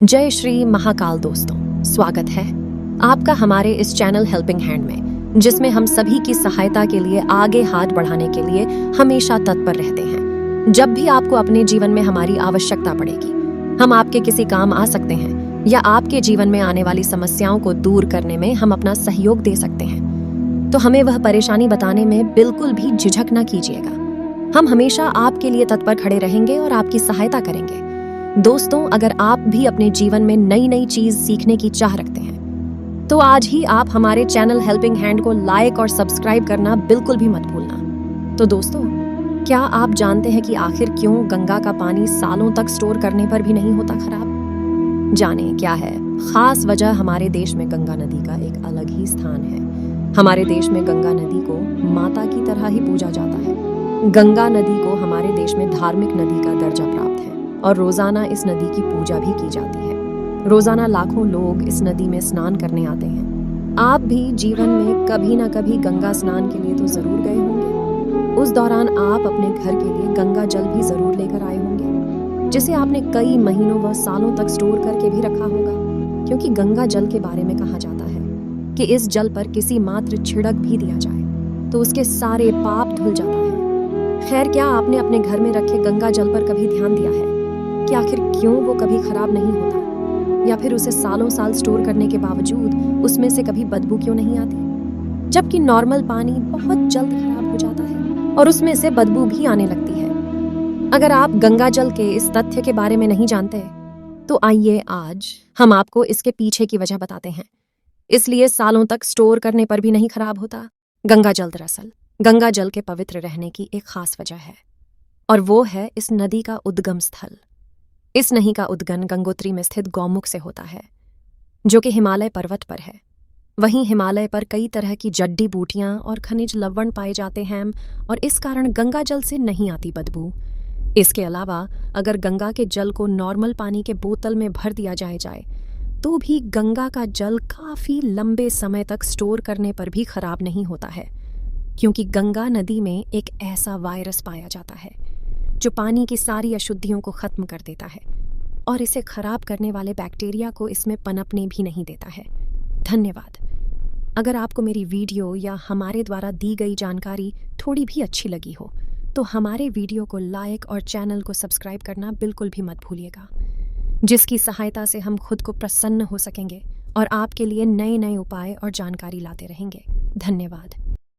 जय श्री महाकाल दोस्तों, स्वागत है आपका हमारे इस चैनल हेल्पिंग हैंड में, जिसमें हम सभी की सहायता के लिए आगे हाथ बढ़ाने के लिए हमेशा तत्पर रहते हैं। जब भी आपको अपने जीवन में हमारी आवश्यकता पड़ेगी, हम आपके किसी काम आ सकते हैं या आपके जीवन में आने वाली समस्याओं को दूर करने में हम अपना सहयोग दे सकते हैं, तो हमें वह परेशानी बताने में बिल्कुल भी झिझक न कीजिएगा। हम हमेशा आपके लिए तत्पर खड़े रहेंगे और आपकी सहायता करेंगे। दोस्तों, अगर आप भी अपने जीवन में नई नई चीज सीखने की चाह रखते हैं, तो आज ही आप हमारे चैनल हेल्पिंग हैंड को लाइक और सब्सक्राइब करना बिल्कुल भी मत भूलना। तो दोस्तों, क्या आप जानते हैं कि आखिर क्यों गंगा का पानी सालों तक स्टोर करने पर भी नहीं होता खराब? जाने क्या है खास वजह। हमारे देश में गंगा नदी का एक अलग ही स्थान है। हमारे देश में गंगा नदी को माता की तरह ही पूजा जाता है। गंगा नदी को हमारे देश में धार्मिक नदी का दर्जा प्राप्त है और रोजाना इस नदी की पूजा भी की जाती है। रोजाना लाखों लोग इस नदी में स्नान करने आते हैं। आप भी जीवन में कभी ना कभी गंगा स्नान के लिए तो जरूर गए होंगे। उस दौरान आप अपने घर के लिए गंगा जल भी जरूर लेकर आए होंगे, जिसे आपने कई महीनों व सालों तक स्टोर करके भी रखा होगा। क्योंकि गंगा जल के बारे में कहा जाता है कि इस जल पर किसी मात्र छिड़क भी दिया जाए तो उसके सारे पाप धुल जाता है। खैर, क्या आपने अपने घर में रखे गंगा जल पर कभी ध्यान दिया है कि आखिर क्यों वो कभी खराब नहीं होता, या फिर उसे सालों साल स्टोर करने के बावजूद उसमें से कभी बदबू क्यों नहीं आती, जबकि नॉर्मल पानी बहुत जल्द खराब हो जाता है और उसमें से बदबू भी आने लगती है। अगर आप गंगा जल के इस तथ्य के बारे में नहीं जानते, तो आइए आज हम आपको इसके पीछे की वजह बताते हैं। इसलिए सालों तक स्टोर करने पर भी नहीं खराब होता गंगा जल। दरअसल गंगा जल के पवित्र रहने की एक खास वजह है, और वो है इस नदी का उद्गम स्थल। इस नदी का उद्गम गंगोत्री में स्थित गौमुख से होता है, जो कि हिमालय पर्वत पर है। वहीं हिमालय पर कई तरह की जड्डी बूटियां और खनिज लवण पाए जाते हैं, और इस कारण गंगा जल से नहीं आती बदबू। इसके अलावा अगर गंगा के जल को नॉर्मल पानी के बोतल में भर दिया जाए तो भी गंगा का जल काफी लंबे समय तक स्टोर करने पर भी खराब नहीं होता है, क्योंकि गंगा नदी में एक ऐसा वायरस पाया जाता है जो पानी की सारी अशुद्धियों को खत्म कर देता है और इसे खराब करने वाले बैक्टीरिया को इसमें पनपने भी नहीं देता है। धन्यवाद। अगर आपको मेरी वीडियो या हमारे द्वारा दी गई जानकारी थोड़ी भी अच्छी लगी हो, तो हमारे वीडियो को लाइक और चैनल को सब्सक्राइब करना बिल्कुल भी मत भूलिएगा, जिसकी सहायता से हम खुद को प्रसन्न हो सकेंगे और आपके लिए नए नए उपाय और जानकारी लाते रहेंगे। धन्यवाद।